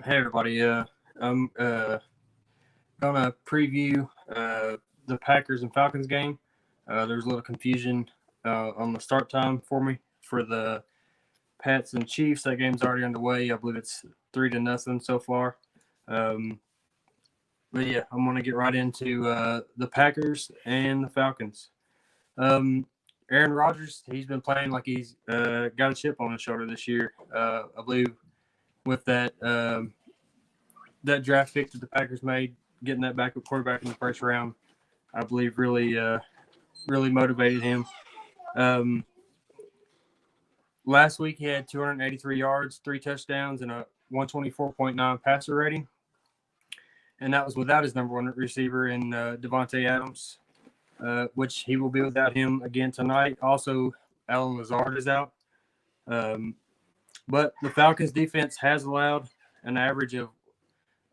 Hey everybody, I'm gonna preview the Packers and Falcons game. There's a little confusion on the start time for me for the Pats and Chiefs. That game's already underway. I believe it's 3-0 so far. Um, but yeah, I'm gonna get right into the Packers and the Falcons. Um, Aaron Rodgers, he's been playing like he's got a chip on his shoulder this year. I believe with that draft pick that the Packers made, getting that backup quarterback in the first round, I believe really motivated him. Um, Last week he had 283 yards, 3 touchdowns, and a 124.9 passer rating, and that was without his number one receiver in Devontae Adams, which he will be without him again tonight. Also, Allen Lazard is out. Um, but the Falcons defense has allowed an average of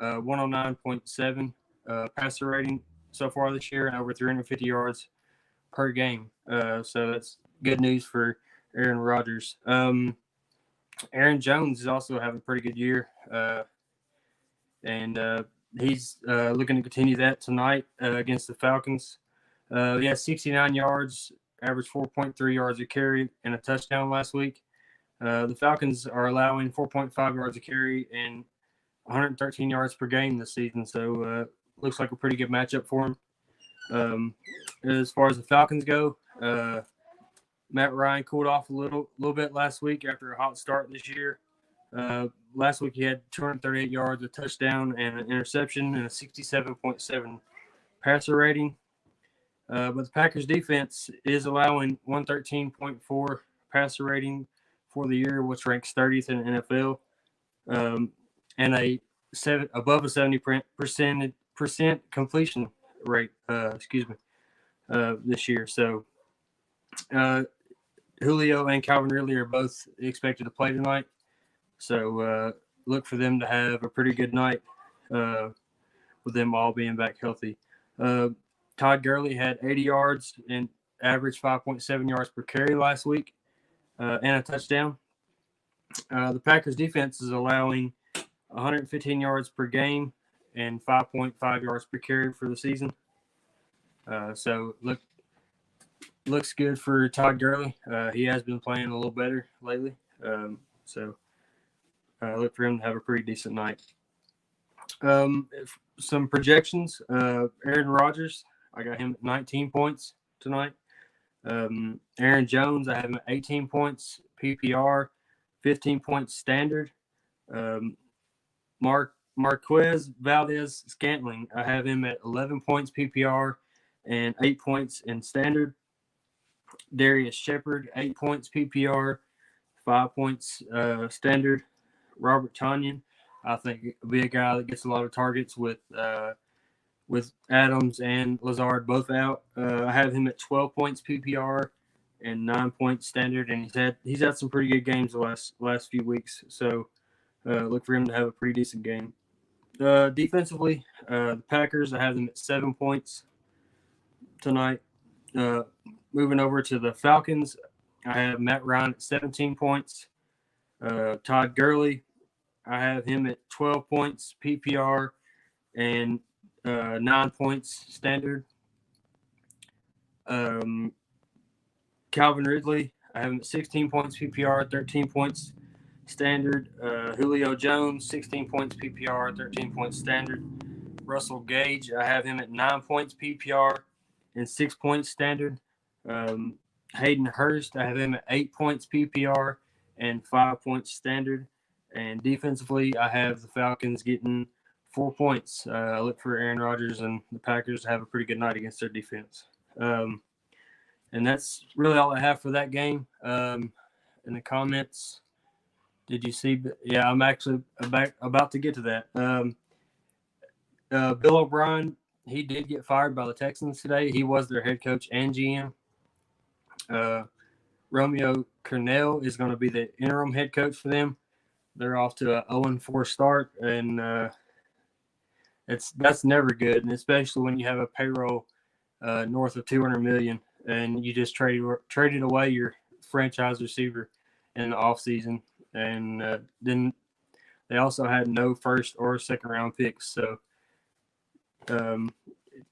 109.7 passer rating so far this year and over 350 yards per game. So that's good news for Aaron Rodgers. Aaron Jones is also having a pretty good year, and he's looking to continue that tonight against the Falcons. He has 69 yards, averaged 4.3 yards a carry, and a touchdown last week. The Falcons are allowing 4.5 yards a carry and 113 yards per game this season, so looks like a pretty good matchup for him. As far as the Falcons go, Matt Ryan cooled off a little bit last week after a hot start this year. Last week he had 238 yards, a touchdown, and an interception, and a 67.7 passer rating. But the Packers defense is allowing 113.4 passer rating for the year, which ranks 30th in the NFL, and above a 70% completion rate. This year. So Julio and Calvin Ridley are both expected to play tonight. So look for them to have a pretty good night with them all being back healthy. Todd Gurley had 80 yards and averaged 5.7 yards per carry last week and a touchdown. The Packers defense is allowing 115 yards per game and 5.5 yards per carry for the season. So looks good for Todd Gurley. He has been playing a little better lately. So look for him to have a pretty decent night. Some projections. Aaron Rodgers, I got him at 19 points tonight. Aaron Jones, I have him at 18 points PPR, 15 points standard. Marquez Valdez Scantling, I have him at 11 points PPR and 8 points in standard. Darius Shepard, 8 points PPR, 5 points standard. Robert Tonyan, I think will be a guy that gets a lot of targets with Adams and Lazard both out. I have him at 12 points PPR and 9 points standard, and he's had some pretty good games the last few weeks. So look for him to have a pretty decent game. Defensively, the Packers, I have them at 7 points tonight. Moving over to the Falcons, I have Matt Ryan at 17 points. Todd Gurley, I have him at 12 points PPR and 9 points standard. Calvin Ridley, I have him at 16 points PPR, 13 points standard. Julio Jones, 16 points PPR, 13 points standard. Russell Gage, I have him at 9 points PPR and 6 points standard. Hayden Hurst, I have him at 8 points PPR and 5 points standard. And defensively, I have the Falcons getting 4 points. I look for Aaron Rodgers and the Packers to have a pretty good night against their defense. And that's really all I have for that game. In the comments, did you see? Yeah, I'm actually about to get to that. Bill O'Brien, he did get fired by the Texans today. He was their head coach and GM. Romeo Cornell is going to be the interim head coach for them. They're off to a 0-4 start, and that's never good, and especially when you have a payroll north of $200 million, and you just traded away your franchise receiver in the offseason, and didn't they also had no first or second round picks. So it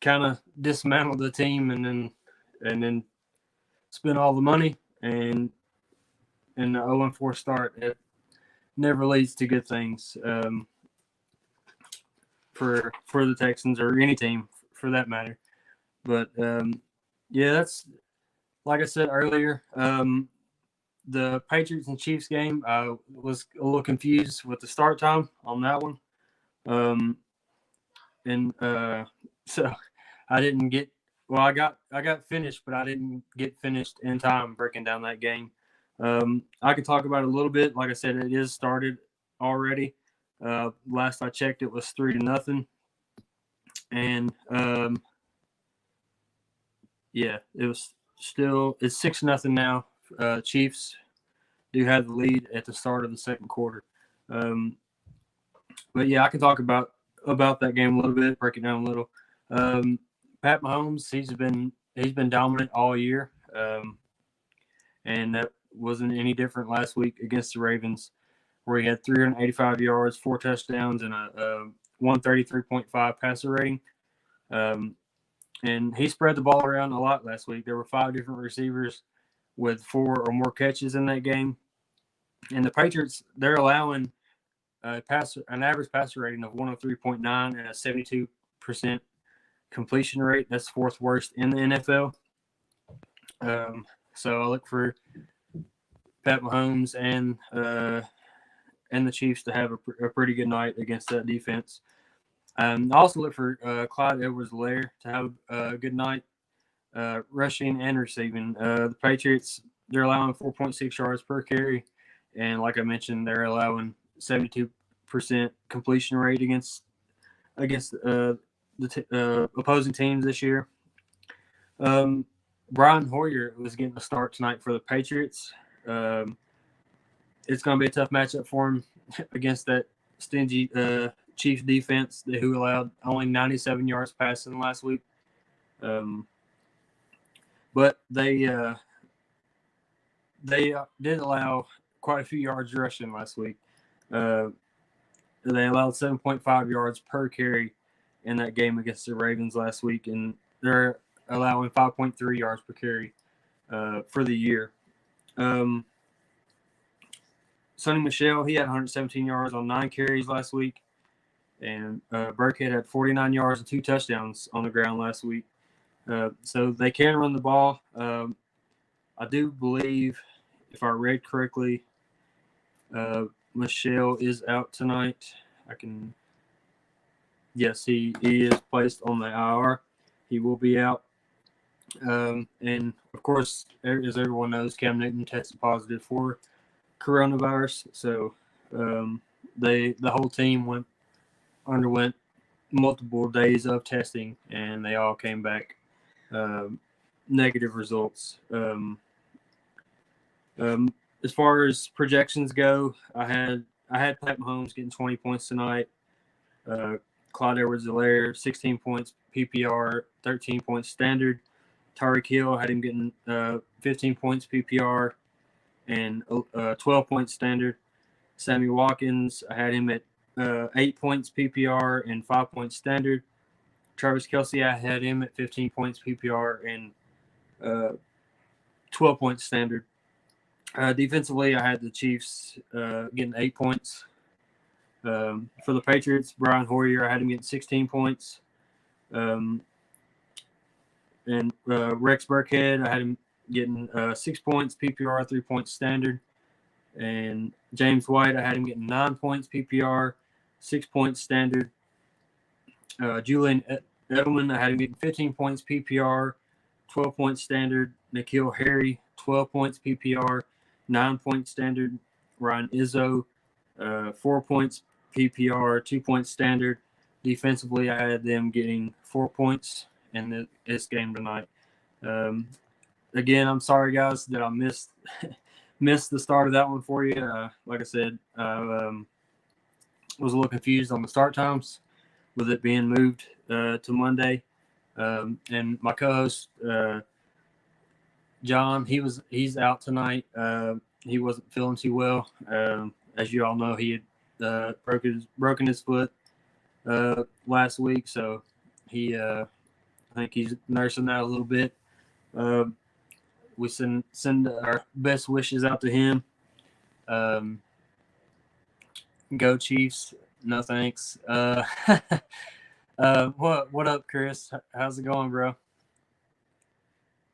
kind of dismantled the team and then spent all the money and the 0-4 start. It never leads to good things for the Texans or any team for that matter. But yeah, that's like I said earlier. The Patriots and Chiefs game, I was a little confused with the start time on that one. And so I didn't get I got finished, but I didn't get finished in time breaking down that game. I could talk about it a little bit. Like I said, it is started already. Last I checked, it was 3-0, and yeah, it's 6-0 now. Chiefs do have the lead at the start of the second quarter. But yeah, I can talk about that game a little bit, break it down a little. Pat Mahomes, he's been dominant all year, and that wasn't any different last week against the Ravens, where he had 385 yards, 4 touchdowns, and a 133.5 passer rating. And he spread the ball around a lot last week. There were 5 different receivers with 4 or more catches in that game. And the Patriots, they're allowing an average passer rating of 103.9 and a 72% completion rate. That's 4th worst in the NFL. So I look for Pat Mahomes and the Chiefs to have a pretty good night against that defense. I also look for Clyde Edwards-Helaire to have a good night, rushing and receiving. The Patriots, they're allowing 4.6 yards per carry, and like I mentioned, they're allowing 72% completion rate against the opposing teams this year. Brian Hoyer was getting a start tonight for the Patriots. It's going to be a tough matchup for him against that stingy Chiefs defense who allowed only 97 yards passing last week. But they did allow quite a few yards rushing last week. They allowed 7.5 yards per carry in that game against the Ravens last week, and they're allowing 5.3 yards per carry for the year. Sonny Michel, he had 117 yards on 9 carries last week. And Burkhead had 49 yards and 2 touchdowns on the ground last week. So they can run the ball. I do believe, if I read correctly, Michel is out tonight. Yes, he is placed on the IR. He will be out. And, of course, as everyone knows, Cam Newton tested positive for coronavirus. So the whole team underwent multiple days of testing, and they all came back negative results. As far as projections go, I had Pat Mahomes getting 20 points tonight. Clyde Edwards-Helaire, 16 points PPR, 13 points standard. Tyreek Hill had him getting 15 points PPR and 12 points standard. Sammy Watkins, I had him at 8 points PPR and 5 points standard. Travis Kelce, I had him at 15 points PPR and 12 points standard. Defensively, I had the Chiefs getting 8 points. For the Patriots, Brian Hoyer, I had him getting 16 points. And Rex Burkhead, I had him getting 6 points PPR, 3 points standard. And James White, I had him getting 9 points PPR, 6 points standard. Julian Edelman, I had him getting 15 points PPR, 12 points standard. N'Keal Harry, 12 points PPR, 9 points standard. Ryan Izzo, 4 points PPR, 2 points standard. Defensively, I had them getting 4 points in this game tonight. Again, I'm sorry, guys, that I missed the start of that one for you. Like I said, was a little confused on the start times with it being moved to Monday. And my co-host, John, he's out tonight. He wasn't feeling too well. As you all know, he broken his foot last week, so he I think he's nursing that a little bit. We send our best wishes out to him. Go Chiefs! No thanks. What up, Chris? How's it going, bro?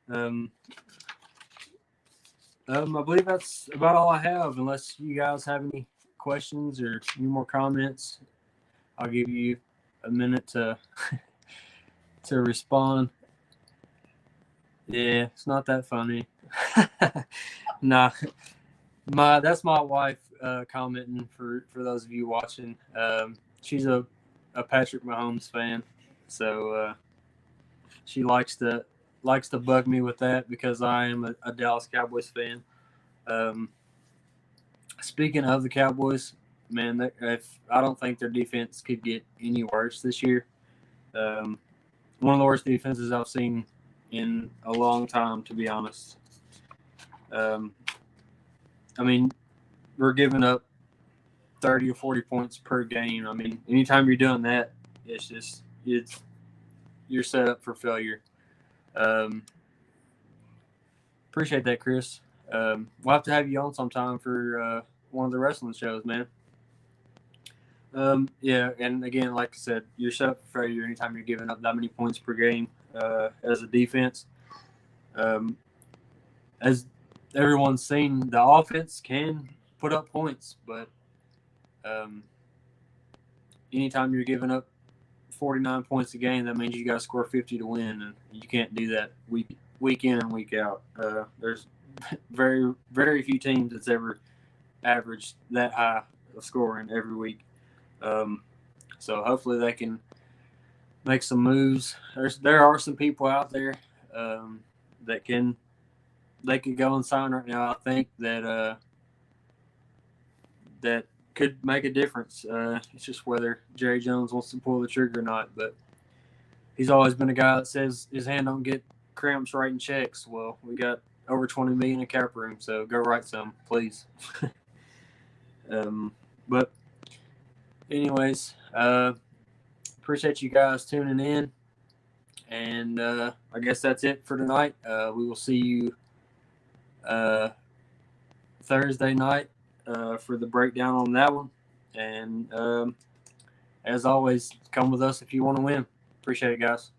I believe that's about all I have. Unless you guys have any questions or any more comments, I'll give you a minute to respond. Yeah, it's not that funny. Nah, that's my wife commenting for those of you watching. She's a Patrick Mahomes fan, so she likes to bug me with that because I am a Dallas Cowboys fan. Speaking of the Cowboys, man, I don't think their defense could get any worse this year. One of the worst defenses I've seen in a long time, to be honest. I mean, we're giving up 30 or 40 points per game. I mean, anytime you're doing that, you're set up for failure. Appreciate that, Chris. We'll have to have you on sometime for one of the wrestling shows, man. Yeah, and again, like I said, you're set up for failure anytime you're giving up that many points per game as a defense. As everyone's seen, the offense can put up points, but anytime you're giving up 49 points a game, that means you got to score 50 to win, and you can't do that week in and week out. There's very, very few teams that's ever averaged that high of scoring every week. So hopefully they can make some moves. There are some people out there that could go and sign right now. I think that that could make a difference. It's just whether Jerry Jones wants to pull the trigger or not. But he's always been a guy that says his hand don't get cramps writing checks. Well, we got over 20 million in cap room, so go write some, please. But anyways, appreciate you guys tuning in, and I guess that's it for tonight. We will see you Thursday night for the breakdown on that one. And as always, come with us if you want to win. Appreciate it, guys.